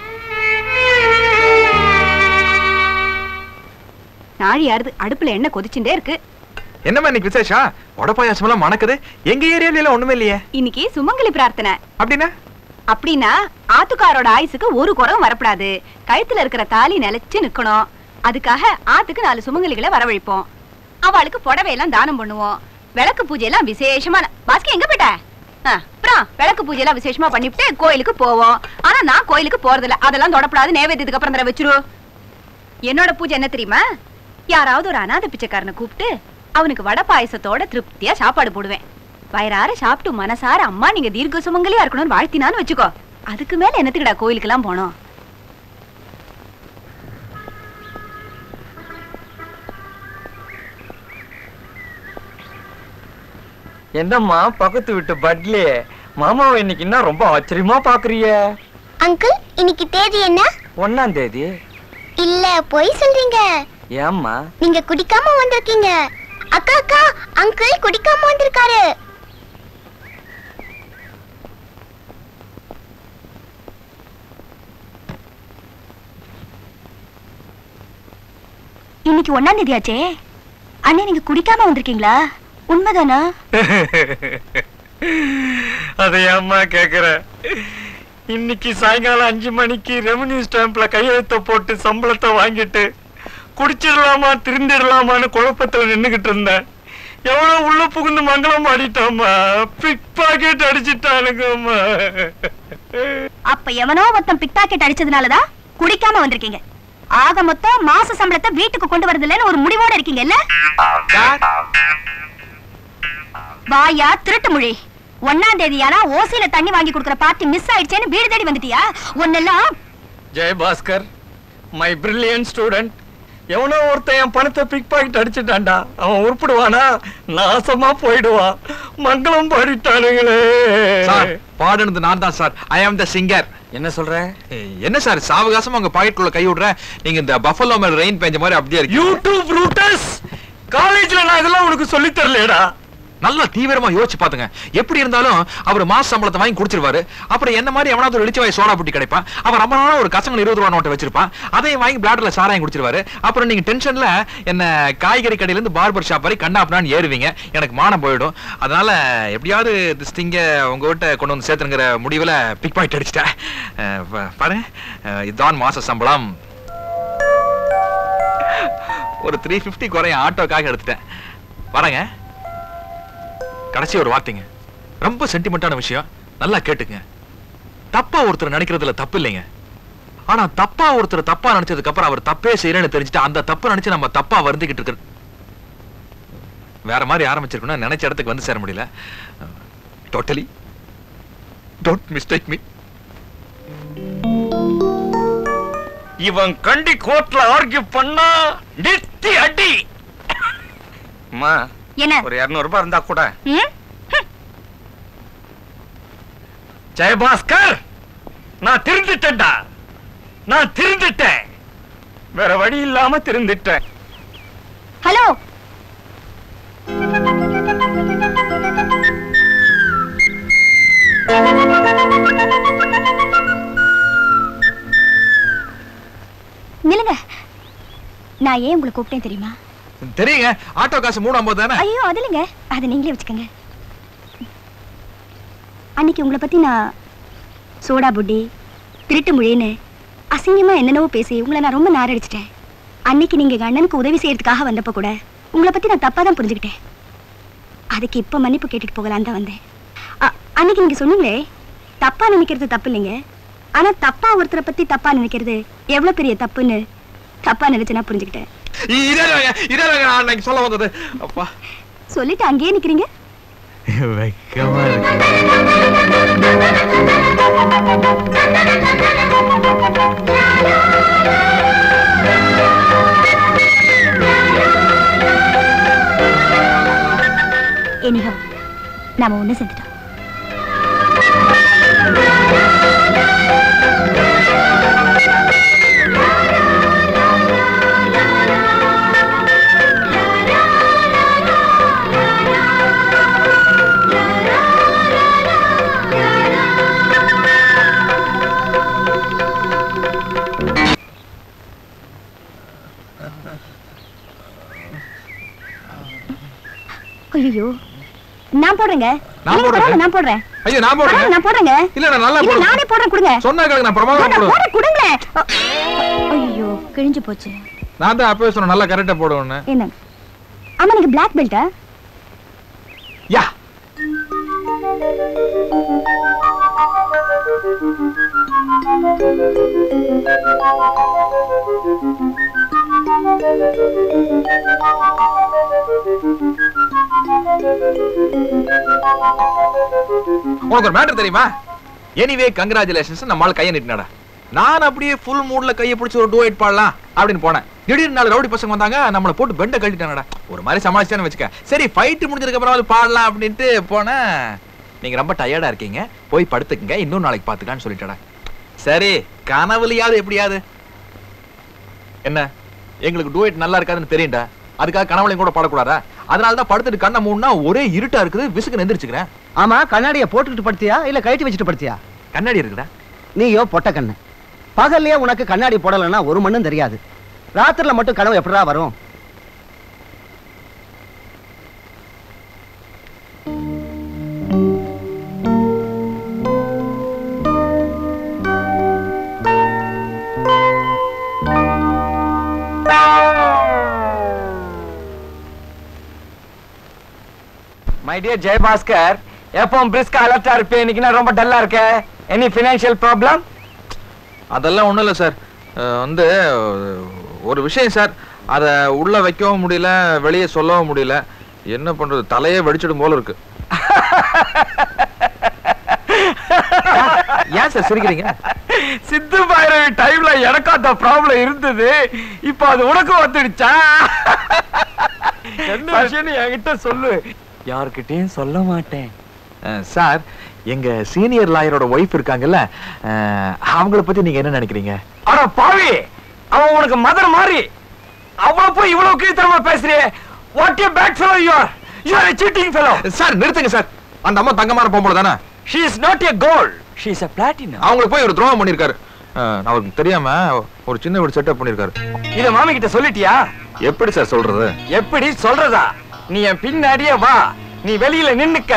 நாழி யாருது அடுப்புல எண்ணெய் கொதிச்சுட்டே இருக்கு. என்னம்மா இன்னைக்கு விசேஷம்? வடப்பாயாசமெல்லாம் மணக்குது. எங்க ஏரியால எல்லாம் ஒண்ணுமே இல்லையே. இன்னைக்கு சுமங்கலி பிரார்த்தனை. அப்படின்னா அப்படின்னா ஆத்துக்காரோட ஆயுசுக்கு ஒரு குறவும் வரப்படாது. கழுத்துல இருக்கிற தாலி நிலைச்சு நிக்கணும். அதுக்காக ஆத்துக்கு 4 சுமங்கலிகளை வரவழைப்போம். அவளுக்கு புடவையெல்லாம் தானம் பண்ணுவோம். விளக்கு பூஜை எல்லாம் விசேஷமான. பாஸ்கி எங்க போயிட்ட? அப்புறம் விளக்கு பூஜை எல்லாம் விசேஷமா பண்ணிவிட்டு கோயிலுக்கு போவோம். ஆனா நான் கோயிலுக்கு போறதில்ல. அதெல்லாம் தொடப்படாது. நேவேத்தியத்துக்கு அப்புறம் தர வச்சிரு. என்னோட பூஜை என்ன தெரியுமா? யாராவது ஒரு அநாத பிச்சைக்காரனை கூப்பிட்டு அவனுக்கு வடை பாயசத்தோட திருப்தியா சாப்பாடு போடுவேன். வயிறார சாப்பிட்டு மனசார அம்மா நீங்க தீர்க்க சுமங்கலியா இருக்கணும்னு வாழ்த்தினான்னு வச்சுக்கோ. அதுக்கு மேல என்னத்துக்குடா கோயிலுக்கு எல்லாம் போனோம்? என்னம்மா பக்கத்து விட்டு பட்லே மாமாவை இன்னைக்கு என்ன ரொம்ப ஆச்சரியமா பாக்குறிய? அங்கிள் இன்னைக்கு தேதி என்ன? 1ஆம் தேதி. இல்ல பொய் சொல்றீங்க. ஏம்மா? நீங்க குடிக்காம வந்திருக்கீங்க. அக்கா அக்கா அங்கிள் குடிக்காம வந்திருக்காரு. இன்னைக்கு 1ஆம் தேதி ஆச்சே. அண்ணே நீங்க குடிக்காம வந்திருக்கீங்களா? உண்மைதானா? அதை அம்மா கேக்குற. இன்னைக்கு சாயங்காலம் 5 மணிக்கு ரெவன்யூ ஸ்டாம்ப்ல கையெழுத்த போட்டு சம்பளத்தை வாங்கிட்டு குடிச்சிடலாமா திருந்திடலாமான்னு குழப்பத்துல நின்னுகிட்டு இருந்தேன். எவ்வளவு உள்ள புகுந்து மங்களம் ஆடிட்டாமா. Big packet அடிச்சிட்டானுங்கம்மா. அப்ப எவனோ ஒருத்தன் பிக் பாக்கெட் அடிச்சதுனாலதான் குடிக்காம வந்திருக்கீங்க. ஆக மொத்தம் மாச சம்பளத்தை வீட்டுக்கு கொண்டு வரதில்லைன்னு ஒரு முடிவோட இருக்கீங்கல்ல? வாயா திருட்டு மொழி. 1ஆம் தேதியானா ஓசியில தண்ணி வாங்கி கொடுக்கிற பார்ட்டி மிஸ் ஆயிடுச்சேன்னு வீடு தேடி வந்துட்டியா? ஒன்னெல்லாம் ஜெயபாஸ்கர், மை பிரில்லியன்ட் ஸ்டூடெண்ட், எவனோ ஒருத்தன் என் பணத்தை பிக் பாக்கெட் அடிச்சுட்டான்டா. அவன் உருப்பிடுவானா? நாசமா போயிடுவான். மங்களம் பாடிட்டானுங்களே. சார் பாடுனது நான் தான் சார். ஐ ஆம் த சிங்கர். என்ன சொல்ற? என்ன சார் சாவகாசமா உங்க பாக்கெட்டுக்குள்ள கை விடுற? நீங்க இந்த பஃபலோ மேல ரெயின் பெஞ்ச மாதிரி அப்படியே இருக்கு. யூடியூப் ரூட்டஸ் காலேஜ்ல நான் இதெல்லாம் உனக்கு சொல்லி தரலடா. நல்லா தீவிரமா யோசிச்சு பாத்துங்க. எப்படி இருந்தாலும் அவர் மாச சம்பளத்தை வாங்கி குடிச்சிருவாரு. அப்புறம் என்ன மாதிரி எவனாவது ஒரு வெளிச்சவாய் சோடா புட்டி கிடைப்பான். அவர் ரொம்ப நாளா ஒரு கசங்க 20 ரூபா நோட்டை வச்சிருப்பான். அதையும் வாங்கி பிளாட்ல சாராயம் குடிச்சிருவாரு. அப்புறம் நீங்க டென்ஷன்ல என்ன காய்கறி கடையில இருந்து பார்பர் ஷாப் வரை கண்ணாப்னான்னு ஏறுவீங்க. எனக்கு மானம் போயிடும். அதனால எப்படியாவது திஸ்டிங்க உங்க வீட்டை கொண்டு வந்து சேர்த்துங்கிற முடிவுல பிக் பாக்கெட் அடிச்சிட்டேன். பாருங்க, இதுதான் மாச சம்பளம். ஒரு 350 குறைய ஆட்டோக்காக எடுத்துட்டேன். வரேங்க. கடைசி ஒரு வார்த்தைங்க, ரொம்ப சென்டிமெண்டான விஷயம், நல்லா கேட்டுங்க. தப்பா ஒருத்தர் நினைக்கிறதுல தப்பு இல்லைங்க. ஆனா தப்பா ஒருத்தர் தப்பா நினைச்சதுக்கு அப்புறம் அவர் தப்பே செய்யறேன்னு தெரிஞ்சுட்டு அந்த தப்பு நினைச்சு நம்ம தப்பா வருந்திக்கிட்டு இருக்கிற வேற மாதிரி ஆரம்பிச்சிருக்கணும். நினைச்ச இடத்துக்கு வந்து சேர முடியல. Totally don't mistake me. இவன் கண்டி கோர்ட்ல ஆர்கியூ பண்ணா நிறுத்தி அடி. அம்மா என்ன? ஒரு 200 ரூபாய் இருந்தா கூட. ஜெயபாஸ்கர், நான் திருந்துட்டேன்டா. நான் திருந்துட்டேன். வேற வழி இல்லாம திருந்துட்டேன். ஹலோ, நில்லுங்க. நான் ஏன் உங்களை கூப்பிட்டேன் தெரியுமா? தெரியுங்க. ஆட்டோ காசு 350 தானே? ஐயோ அது இல்லைங்க, அதை நீங்களே வச்சுக்கோங்க. அன்னைக்கு உங்களை பத்தி நான் சோடா புட்டி திருட்டு மொழின்னு அசிங்கமா என்னென்னவோ பேசி உங்களை நான் ரொம்ப நாரடிச்சிட்டேன். அன்னைக்கு நீங்க அண்ணனுக்கு உதவி செய்யறதுக்காக வந்தப்ப கூட உங்களை பத்தி நான் தப்பா தான் புரிஞ்சுக்கிட்டேன். அதுக்கு இப்ப மன்னிப்பு கேட்டுட்டு போகலாம் தான் வந்தேன். அன்னைக்கு நீங்க சொன்னீங்களே தப்பா நினைக்கிறது தப்பு இல்லைங்க, ஆனா தப்பா ஒருத்தரை பத்தி தப்பா நினைக்கிறது எவ்வளவு பெரிய தப்புன்னு தப்பா நினைச்சு நான் புரிஞ்சுக்கிட்டேன். நான் சொல்ல வந்தது. அப்பா சொல்லிட்டு அங்கேயே நிக்கிறீங்க. வெக்கமா இருக்கு. எனிஹோ நாம ஒண்ணு செஞ்சுட்டோம். ஐயோ நான் போடுறேங்க. நான் போடுறேன். ஐயோ நான் போடுறேன். நான் போடுறேங்க. இல்ல நான் நல்லா போடுறேன். நானே போடுறேன், கொடுங்க. சொன்னா கேளுங்க, நான் பிரமாதமா போடுறேன். கொடுங்க. ஐயோ கிழிஞ்சு போச்சு. நான் தான் அப்பவே சொன்னேன் நல்லா கரெக்ட்டா போடுவேன்னு. என்ன? ஆமா நீங்க Black belt-ஆ? யா. உனக்கு ஒரு மேட்டர் தெரியுமா? Anyway congratulations. நம்மால கையை நீட்டினாடா. நான் அப்படியே ஃபுல் மூட்ல கையை பிடிச்சி ஒரு டூயட் பாடலாம் அப்படின்னு போனேன். திடீர்னு 4 ரவுடி பசங்க வந்தாங்க, நம்மளை போட்டு பெண்டை கழட்டிட்டானடா. ஒரு மாதிரி சமாளிச்சான்னு வச்சுக்க. சரி ஃபைட் முடிஞ்சதுக்கு அப்புறம் பாடலாம் அப்படின்ட்டு போனேன். நீங்க ரொம்ப டயர்டா இருக்கீங்க, போய் படுத்துக்குங்க, இன்னொரு நாளைக்கு பாத்துக்கலான்னு சொல்லிட்டடா. சரி, கனவுலையாவது எப்படியாவது. என்ன எங்களுக்கு டூயட் நல்லா இருக்காதுன்னு தெரியும்டா, அதுக்காக கனவுலையும் கூட பாடக்கூடாதா? அதனாலதான் படுத்துட்டு கண்ணை மூணுனா ஒரே இருட்டா இருக்குது, விசுக்கு எந்திரிச்சுக்கிறேன். ஆமா, கண்ணாடிய போட்டுக்கிட்டு படுத்தியா இல்ல கழட்டி வச்சுட்டு படுத்தியா? கண்ணாடி இருக்குடா. நீயோ பொட்ட கண்ணு. பகல்லையே உனக்கு கண்ணாடி போடலன்னா ஒரு மண்ணும் தெரியாது. ராத்திரில மட்டும் கனவு எப்படா வரும்? My dear Jay Bhaskar, எப்பவும் பிரிஸ்கா அலர்ட்டா இருப்பேன், இன்னைக்கு நான் ரொம்ப டல்லா இருக்க. Any financial problem? அதெல்லாம் ஒண்ணும் இல்ல சார். வந்து ஒரு விஷயம் சார், அதை உள்ள வைக்கவும் முடியல, வெளியே சொல்லவும் முடியல. என்ன பண்றது, தலையே வெடிச்சிடும் போல இருக்கு. ஏன் சார் சிரிக்கிறீங்க? சித்து பைரவி டைம்ல எனக்கு அந்த ப்ராப்ளம் இருந்தது, இப்போ அது உனக்கு வந்துடுச்சா? என்ன விஷயம் என்கிட்ட சொல்லு. யார்கிட்டயும் சொல்ல மாட்டேன். சார், எங்க சீனியர் லாயரோட ஒய்ஃப் இருக்காங்கல்ல, அவங்கள பத்தி நீங்க என்ன நினைக்கிறீங்க? அட பாவி, அவன் உனக்கு மதர் மாதிரி. அவளை போய் இவ்வளவு கீழ்த்தரமா பேசுறியே. What a bad fellow you are. You are a cheating fellow. சார் நிறுத்துங்க சார். அந்த அம்மா தங்கமான பொம்பளை தானே? She is not a gold. She is a platinum. அவங்களுக்கு போய் ஒரு துரோகம் பண்ணிருக்காரு. அவருக்கு தெரியாம ஒரு சின்ன வீடு செட்டப் பண்ணிருக்காரு. இத மாமி கிட்ட சொல்லிட்டியா? எப்படி சார் சொல்றது? எப்படி சொல்றதா? நீ என் பின்னாடியே வா. நீ வெளியில நின்னுக்க,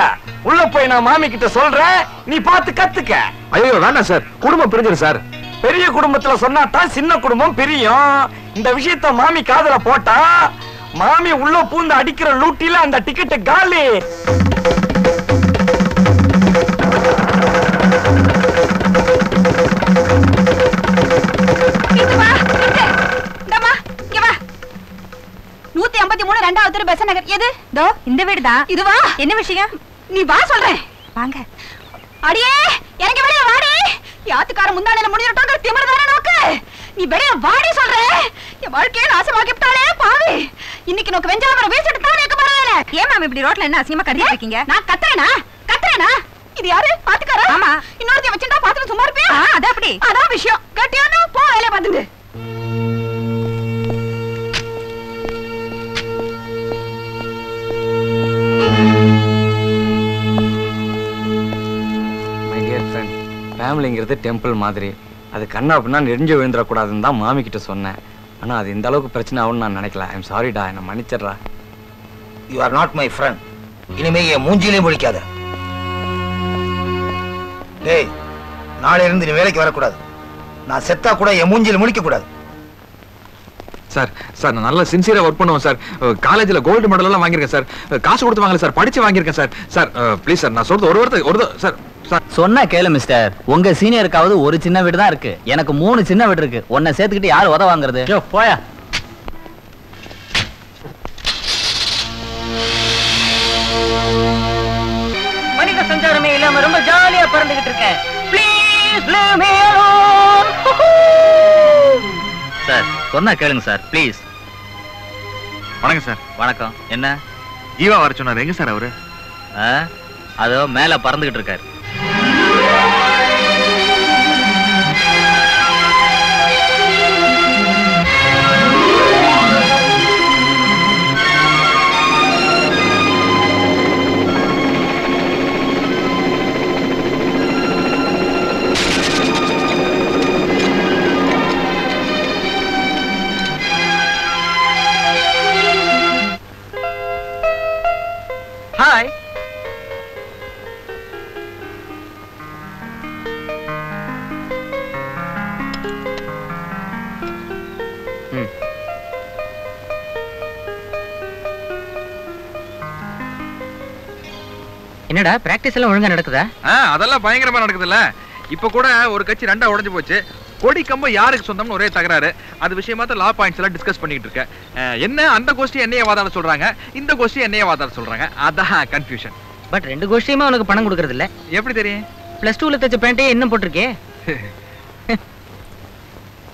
உள்ள போய் நான் மாமி கிட்ட சொல்றேன், நீ பார்த்து கத்துக்க. ஐயோ வேண்டாம் சார், குடும்பம் பிரிஞ்சிரு சார். பெரிய குடும்பத்துல சொன்னா தான் சின்ன குடும்பம் பிரியும். இந்த விஷயத்த மாமி காதுல போட்டா, மாமி உள்ள பூந்து அடிக்கிற லூட்டில அந்த டிக்கெட் காலி. இந்த வீடுதான். இதுவா? என்ன விஷயம்? நீ வா சொல்றேன். வாங்க. அடியே, எனக்கு வெளிய வாடி. யாத்துக்கார முந்தானையில முடிஞ்சிரட்டோங்க திமிரதான நோக்கு. நீ வெளிய வாடி சொல்றேன். என் வாழ்க்கையை நாசமாக்கி விட்டாளே பாவி. இன்னைக்கு நோக்கு வெஞ்சாமர வீசிட்டு தான் எனக்கு பரவாயில்லை. ஏன் மாமி இப்படி ரோட்ல என்ன அசிங்கமா கத்திட்டு இருக்கீங்க? நான் கத்துறேனா? இது யாரு? பாத்துக்காரா? ஆமா. இன்னொருத்தைய வச்சிட்டா பாத்துட்டு சும்மா இருப்பியா? அது அப்படி. அதான் விஷயம். கட்டியானோ போ வேலைய பாத்துங்க. ஃபேமிலிங்கிறது டெம்பிள் மாதிரி. அது கண்ணா அப்படின்னா நெறிஞ்சு விழுந்துடக்கூடாதுன்னு தான் மாமி கிட்ட சொன்னேன். ஆனால் அது இந்த அளவுக்கு பிரச்சனை ஆகும்னு நான் நினைக்கல. ஐம் சாரிடா, என்னை மன்னிச்சிடுறா. You are not my friend. இனிமே என் மூஞ்சிலே முழிக்காத. டேய், நாளை இருந்து நீ வேலைக்கு வரக்கூடாது. நான் செத்தா கூட என் மூஞ்சில முழிக்க கூடாது. சார் சார் நான் நல்லா சின்சியரா ஒர்க் பண்ணுவேன் சார். காலேஜ்ல கோல்டு மெடல் எல்லாம் வாங்கியிருக்கேன் சார். காசு கொடுத்து வாங்கல சார், படிச்சு வாங்கியிருக்கேன் சார். சார் ப்ளீஸ் சார், நான் சொல்றது ஒரு சார். சொன்னா கேளு மிஸ்டர். உங்க சீனியருக்காவது ஒரு சின்ன வீடு தான் இருக்கு, எனக்கு 3 சின்ன வீடு இருக்கு. உன்னை சேர்த்துக்கிட்டு யார் உத வாங்குறது? போயா. மனித சஞ்சாரமே இல்லாம ரொம்ப ஜாலியா பறந்துகிட்டு இருக்கேன். Please leave me alone. Sir சொன்னா கேளுங்க சார் ப்ளீஸ். வணக்கம் சார். வணக்கம். என்ன ஜீவா வர சொன்னார், எங்க சார் அவரு? அதோ மேல பறந்துகிட்டு இருக்காரு. ஹாய். என்னடா பிராக்டிஸ் எல்லாம் ஒழுங்கா நடக்குதா? அதெல்லாம் பயங்கரமா நடக்குதுல்ல. இப்ப கூட ஒரு கட்சி 2ஆ உடைஞ்சு போச்சு. கொடி கம்பம் யாருக்கு சொந்தம்னு ஒரே தகராறு. அது விஷயமா தான் லா பாயிண்ட்ஸ் எல்லாம் டிஸ்கஸ் பண்ணிட்டு இருக்கேன். என்ன அந்த கோஷ்டி என்னைய வாதாட சொல்றாங்க, இந்த கோஷ்டி என்னைய வாதாட சொல்றாங்க. அதான் கன்ஃபியூஷன். பட் 2 கோஷ்டியுமே உனக்கு பணம் கொடுக்கறது இல்ல. எப்படி தெரியும்? +2ல தச்ச பேண்டே இன்னும் போட்டிருக்கே.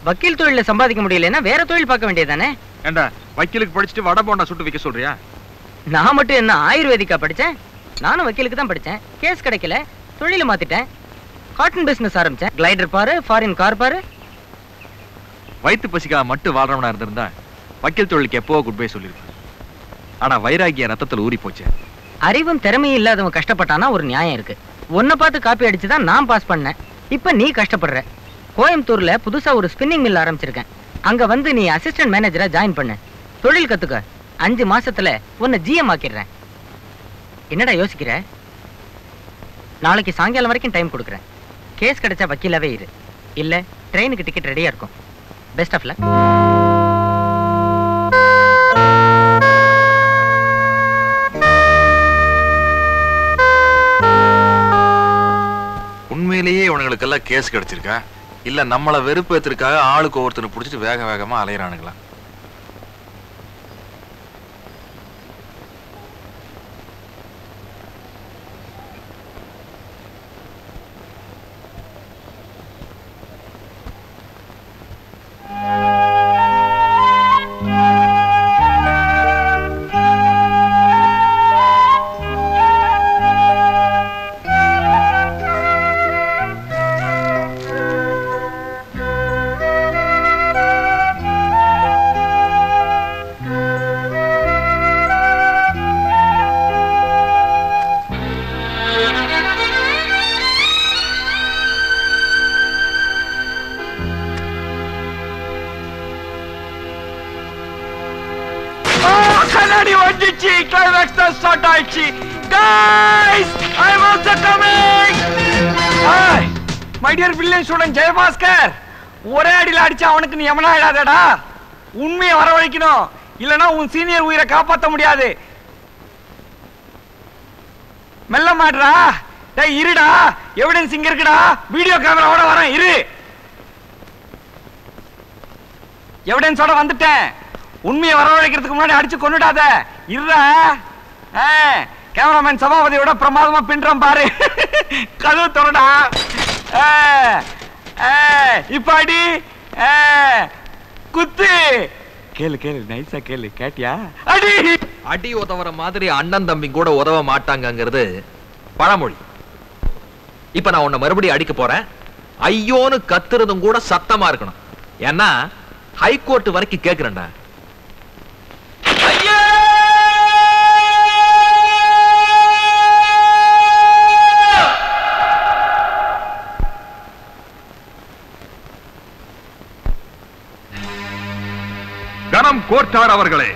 வக்கீல் தொழில சம்பாதிக்க முடியலன்னா வேற தொழில் பார்க்க வேண்டியதானே? ஏண்டா வக்கீலுக்கு படிச்சுட்டு வடை போண்டா சுட்டு வைக்க சொல்றியா? நான் மட்டும் என்ன ஆயுர்வேதிக்கா படிச்சேன்? நானும் வக்கீலுக்கு தான் படிச்சேன். கேஸ் கிடைக்கல, தொழில மாத்திட்டேன். காட்டன் பிசினஸ் ஆரம்பிச்சேன். கிளைடர் பாரு, ஃபாரின் கார் பாரு. வயிற்று பசிக்காக மட்டும் வாழ்றவனா இருந்திருந்தா வக்கீல் தொழிலுக்கு எப்போ குட் பை சொல்லியிருப்பேன். ஆனா வைராகிய ரத்தத்துல ஊறி போச்சு. அறிவும் திறமையும் இல்லாதவன் கஷ்டப்பட்டானா ஒரு நியாயம் இருக்கு. உன்னை பார்த்து காப்பி அடிச்சுதான் நான் பாஸ் பண்ணேன். இப்ப நீ கஷ்டப்படுற. கோயம்புத்தூர்ல புதுசா ஒரு ஸ்பின்னிங் மில் ஆரம்பிச்சிருக்கேன். அங்க வந்து நீ அசிஸ்டன்ட் மேனேஜரா ஜாயின் பண்ணு. தொழில் கத்துக்க. 5 மாசத்துல உன்னை ஜிஎம் ஆக்கிடுறேன். என்னடா யோசிக்கிற? நாளைக்கு சாயங்காலம் வரைக்கும் டைம் கொடுக்குறேன். கேஸ் கிடைச்சா வக்கீலாவே இரு, இல்ல ட்ரெயினுக்கு டிக்கெட் ரெடியா இருக்கும். Best of luck. உண்மையிலேயே இவனுங்களுக்கெல்லாம் கேஸ் கிடைச்சிருக்கா இல்ல நம்மள வெறுப்பேத்திற்காக ஆளுக்கு ஒவ்வொருத்தனை பிடிச்சிட்டு வேக வேகமா அலையறானுங்களா? கண்ணாடி வந்துச்சு. கிளைமேக்ஸ் தான் ஸ்டார்ட் ஆயிடுச்சு. Guys I am also coming. Hi my dear villain student Jayabhaskar. ஒரே அடியில் அடிச்சா அவனுக்கு நீ எவனா ஆயிடாதடா. உண்மையை வரவழைக்கணும், இல்லனா உன் சீனியர் உயிரை காப்பாற்ற முடியாது. மெல்ல மாட்றா. டேய் இருடா, எவிடன்ஸ் இங்க இருக்குடா. வீடியோ கேமராவோட வரேன், இரு. எவிடன்ஸோட வந்துட்டேன். உண்மையை வரவழைக்கிறதுக்கு முன்னாடி அடிச்சு கொன்னுடாத. இருடா. கேமராமேன் சபாபதியோட பிரமாதமா பின்றம் பாரு. கதவு திறடா. இப்ப அடி. குத்து. கேளு கேளு, நைஸா கேளு. கேட்டியா? அடி. அடி உதவுற மாதிரி அண்ணன் தம்பி கூட உதவ மாட்டாங்கிறது பழமொழி. இப்ப நான் உன்னை மறுபடியும் அடிக்க போறேன். ஐயோன்னு கத்துறதும் கூட சத்தமா இருக்கணும். ஏன்னா ஹைகோர்ட் வரைக்கும் கேக்குறேன்டா. கணம் கோர்ட்டார் அவர்களே,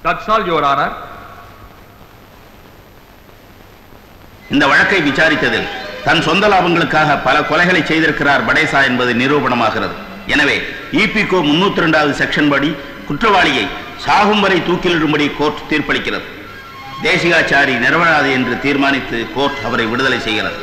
That's all, Your Honor. இந்த வழக்கை விசாரித்ததில் தன் சொந்த லாபங்களுக்காக பல கொலைகளை செய்திருக்கிறார் படேசா என்பது நிரூபணமாகிறது. எனவே EPCO 302வது செக்ஷன் படி குற்றவாளியை சாகும் வரை தூக்கிலிடும்படி கோர்ட் தீர்ப்பளிக்கிறது. தேசிகாச்சாரி நிரபராதி என்று தீர்மானித்து கோர்ட் அவரை விடுதலை செய்கிறது.